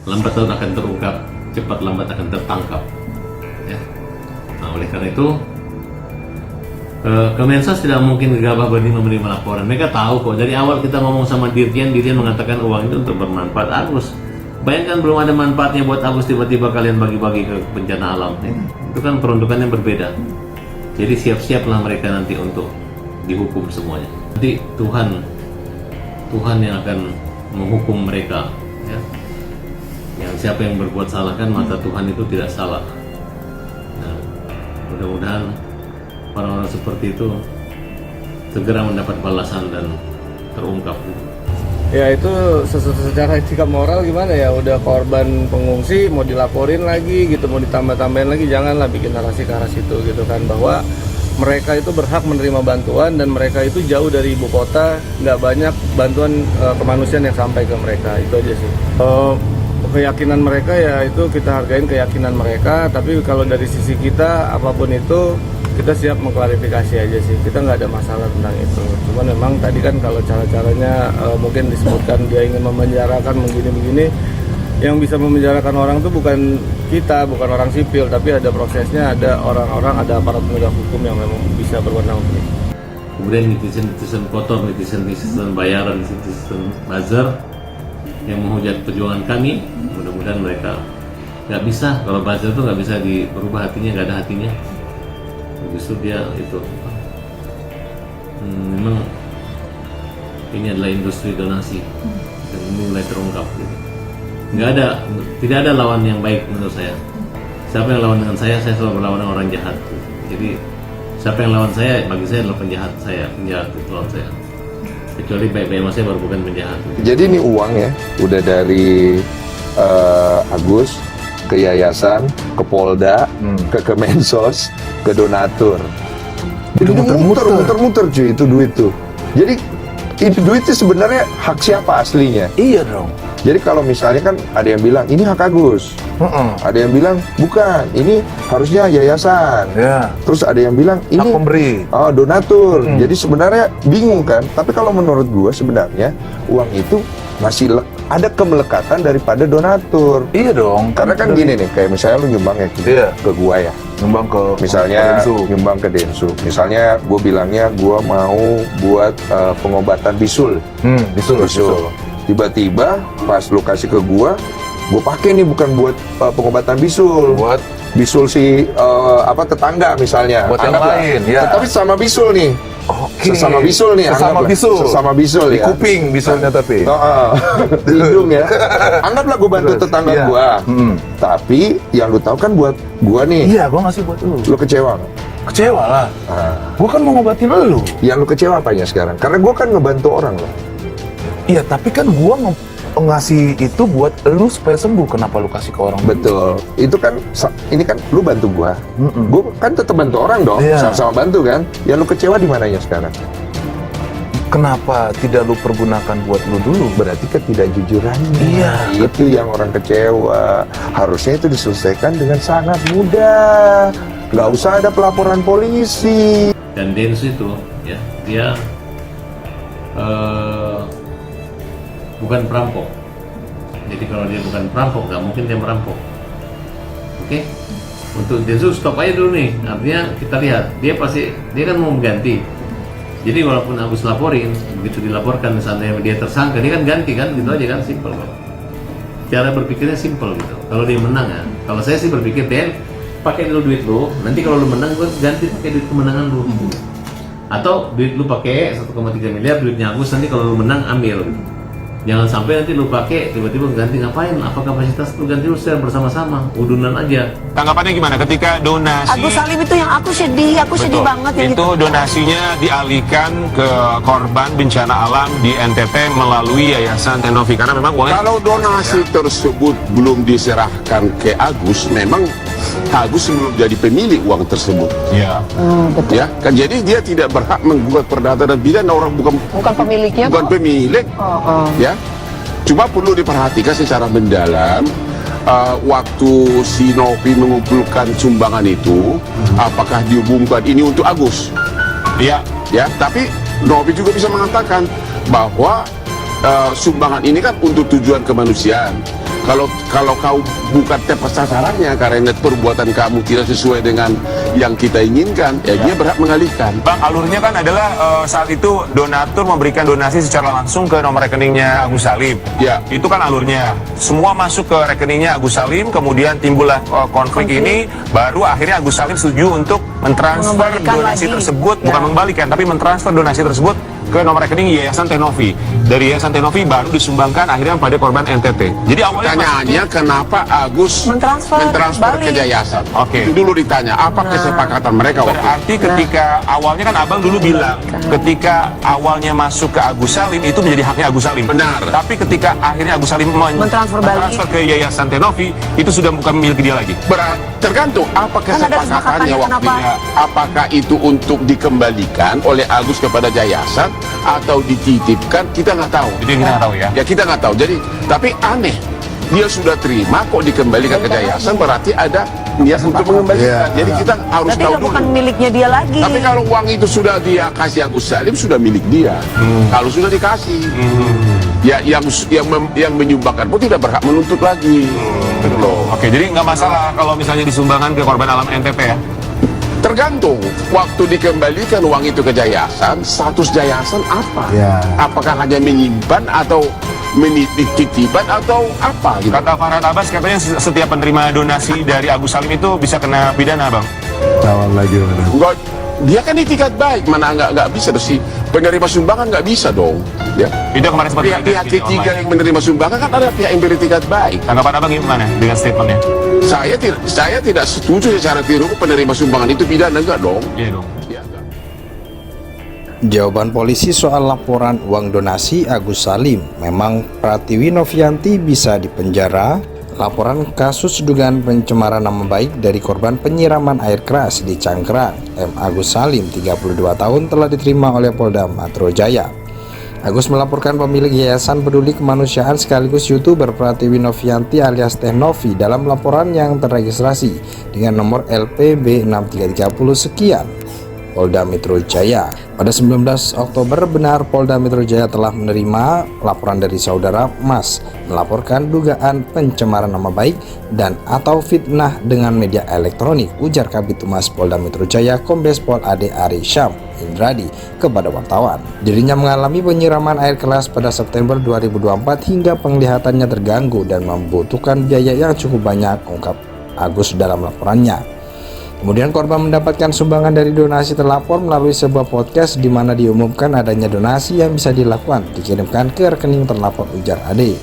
lambat laun akan terungkap, cepat lambat akan tertangkap. Ya. Nah, oleh karena itu Kemensos tidak mungkin gegabah menerima laporan. Mereka tahu kok dari awal kita ngomong sama Dirjen mengatakan uang itu untuk bermanfaat Agus. Bayangkan belum ada manfaatnya buat Agus, tiba-tiba kalian bagi-bagi ke bencana alam. Itu kan peruntukannya berbeda. Jadi siap-siaplah mereka nanti untuk dihukum semuanya. Nanti Tuhan yang akan menghukum mereka. Ya. Yang siapa yang berbuat salah kan mata Tuhan itu tidak salah. Nah, mudah-mudahan orang-orang seperti itu segera mendapat balasan dan terungkap. Ya itu secara etika moral gimana ya, udah korban pengungsi mau dilaporin lagi gitu, mau ditambah-tambahin lagi, janganlah bikin narasi ke arah situ gitu kan, bahwa mereka itu berhak menerima bantuan dan mereka itu jauh dari ibu kota, nggak banyak bantuan kemanusiaan yang sampai ke mereka, itu aja sih. Keyakinan mereka ya itu kita hargain keyakinan mereka, tapi kalau dari sisi kita apapun itu kita siap mengklarifikasi aja sih, kita nggak ada masalah tentang itu. Cuman memang tadi kan kalau cara-caranya mungkin disebutkan dia ingin memenjarakan begini-begini, yang bisa memenjarakan orang itu bukan kita, bukan orang sipil, tapi ada prosesnya, ada orang-orang, ada aparat penegak hukum yang memang bisa berwenang untuk itu. Kemudian netizen kotor, netizen bayaran, netizen buzzer yang menghujat perjuangan kami, mudah-mudahan mereka nggak bisa, kalau buzzer itu nggak bisa berubah hatinya, nggak ada hatinya. Justru dia itu memang ini adalah industri donasi dan ini mulai terungkap gitu. Tidak ada lawan yang baik menurut saya. Siapa yang lawan dengan saya selalu berlawan dengan orang jahat gitu. Jadi siapa yang lawan saya, bagi saya adalah penjahat itu lawan saya, kecuali baik-baik saya baru bukan penjahat gitu. Jadi ini uang ya udah dari Agus ke yayasan, ke Polda, ke Kemensos, ke donatur. Itu muter-muter cuy itu duit tuh. Jadi itu duit itu sebenarnya hak siapa aslinya? Iya dong. Jadi kalau misalnya kan ada yang bilang ini hak Agus, ada yang bilang bukan, ini harusnya yayasan. Ya. Terus ada yang bilang ini hak pemberi, donatur. Jadi sebenarnya bingung kan. Tapi kalau menurut gua sebenarnya uang itu masih ada kemelekatan daripada donatur. Iya dong. Karena kan gini nih, kayak misalnya lu nyumbang ya ke gua ya. Nyumbang ke misalnya nyumbang ke Densu. Misalnya gua bilangnya gua mau buat pengobatan bisul. Bisul. Tiba-tiba pas lu kasih ke gua pakai nih bukan buat pengobatan bisul. Buat bisul si tetangga misalnya. Buat yang lain ya. Tetapi sama bisul nih. Oke. Sesama bisul nih, sesama bisul di ya. kuping bisulnya tapi. Di hidung ya. Anggaplah gue bantu tetangga gue. Tapi yang lu tahu kan buat gue nih. Iya, gue ngasih buat lu. Lu kecewa nggak? Kecewa lah. Gue kan mau ngobatin lu. Yang lu kecewa apanya sekarang? Karena gue kan ngebantu orang loh. Iya, tapi kan gue ngasih itu buat lu supaya sembuh. Kenapa lu kasih ke orang? Betul. Itu kan ini kan lu bantu gua. Gua kan tetap bantu orang dong. Sama-sama bantu kan. Yang lu kecewa di mananya sekarang? Kenapa tidak lu pergunakan buat lu dulu? Berarti ketidakjujurannya. Iya. Itu yang orang kecewa. Harusnya itu diselesaikan dengan sangat mudah. Nggak usah ada pelaporan polisi. Dan Densu itu ya dia bukan perampok. Jadi kalau dia bukan perampok, nggak mungkin dia merampok. Oke? Untuk Densu stop aja dulu nih. Artinya kita lihat, dia kan mau mengganti. Jadi walaupun Agus laporin, begitu dilaporkan misalnya dia tersangka, dia kan ganti kan, gitu aja kan, simpel kok. Cara berpikirnya simpel gitu. Kalau dia menang ya, kalau saya sih berpikir Den, pakai dulu duit lu, nanti kalau lu menang gue ganti pakai duit kemenangan lu. Atau duit lu pakai 1,3 miliar duitnya Agus, nanti kalau lu menang ambil. Jangan sampai nanti lu pakai tiba-tiba ganti, ngapain? Apa kapasitas lu ganti, lu share bersama-sama, udunan aja. Tanggapannya gimana ketika donasi? Agus Salim itu yang aku sedih banget yang itu donasinya dialihkan ke korban bencana alam di NTT melalui Yayasan Tenovi karena memang uangnya. Kalau donasi tersebut belum diserahkan ke Agus, memang Agus belum jadi pemilik uang tersebut. Ya. betul. Ya, kan jadi dia tidak berhak menggugat perdata dan pidana, orang bukan Pemiliknya bukan kok. pemilik. Ya. Cuma perlu diperhatikan secara mendalam waktu si Novi mengumpulkan sumbangan itu, apakah diumumkan ini untuk Agus? Iya. Ya, tapi Novi juga bisa mengatakan bahwa sumbangan ini kan untuk tujuan kemanusiaan. Kalau kau bukan tepat sasarannya karena perbuatan kamu tidak sesuai dengan yang kita inginkan, ya dia berhak mengalihkan. Bang, alurnya kan adalah saat itu donatur memberikan donasi secara langsung ke nomor rekeningnya Agus Salim. Ya. Itu kan alurnya. Semua masuk ke rekeningnya Agus Salim, kemudian timbullah konflik ini, baru akhirnya Agus Salim setuju untuk mentransfer Mengembalikan donasi lagi. tersebut, Ya. bukan mengembalikan, tapi mentransfer donasi tersebut ke nomor rekening Yayasan Tenovi. Dari Yayasan Tenovi baru disumbangkan akhirnya pada korban NTT. Jadi awalnya Pertanyaannya kenapa Agus Mentransfer ke balik. yayasan? Oke. Itu dulu ditanya, apa kesepakatan mereka waktu itu? berarti ketika awalnya kan abang dulu bilang ketika awalnya masuk ke Agus Salim itu menjadi haknya Agus Salim. Benar. Tapi ketika akhirnya Agus Salim Mentransfer balik. mentransfer ke Yayasan Tenovi itu sudah bukan milik dia lagi. Tergantung apa Kan ada kesepakatannya kesepakatannya, waktu kenapa? itu. Apakah itu untuk dikembalikan oleh Agus kepada yayasan atau dititipkan, kita nggak tahu. Itu yang kita nggak tahu ya. Ya kita nggak tahu. Jadi tapi aneh, dia sudah terima kok dikembalikan ke yayasan, berarti ada niat untuk mengembalikan. Jadi kita harus Berarti tahu itu dulu. bukan miliknya dia lagi. Tapi kalau uang itu sudah dia kasih Agus Salim, sudah milik dia. Kalau sudah dikasih, ya yang menyumbangkan pun tidak berhak menuntut lagi. Gitu loh. Oke, jadi nggak masalah kalau misalnya disumbangkan ke korban alam NTT ya. Tergantung waktu dikembalikan uang itu ke yayasan, status yayasan apa? Ya. Apakah hanya menyimpan atau menitipkan atau apa? Gitu. Kata Farhad Abbas katanya setiap penerima donasi dari Agus Salim itu bisa kena pidana, Bang. Lawan lagi mana? Enggak, dia kan itikat baik, mana nggak bisa terus si penerima sumbangan nggak bisa dong. Ya. Itu kemarin sempat Pihak ketiga yang menerima sumbangan kan ada pihak yang beritikat baik. Tanggapan Abang gimana dengan statementnya? Saya tidak setuju secara teori penerima sumbangan itu pidana, enggak dong. Iya dong. Ya, enggak. Jawaban polisi soal laporan uang donasi Agus Salim, memang Pratiwi Novianti bisa dipenjara. Laporan kasus dugaan pencemaran nama baik dari korban penyiraman air keras di Cangkrang, M. Agus Salim 32 tahun telah diterima oleh Polda Metro Jaya. Agus melaporkan pemilik Yayasan Peduli Kemanusiaan sekaligus YouTuber Pratiwi Novianti alias Teh Novi dalam laporan yang terregistrasi dengan nomor LPB 6330 sekian. Polda Metro Jaya. Pada 19 Oktober benar Polda Metro Jaya telah menerima laporan dari saudara Mas melaporkan dugaan pencemaran nama baik dan atau fitnah dengan media elektronik, ujar Kabid Humas Polda Metro Jaya Kombes Pol Ade Ari Syam Indradi kepada wartawan. Dirinya mengalami penyiraman air keras pada September 2024 hingga penglihatannya terganggu dan membutuhkan biaya yang cukup banyak, ungkap Agus dalam laporannya. Kemudian korban mendapatkan sumbangan dari donasi terlapor melalui sebuah podcast di mana diumumkan adanya donasi yang bisa dilakukan dikirimkan ke rekening terlapor, ujar Ade.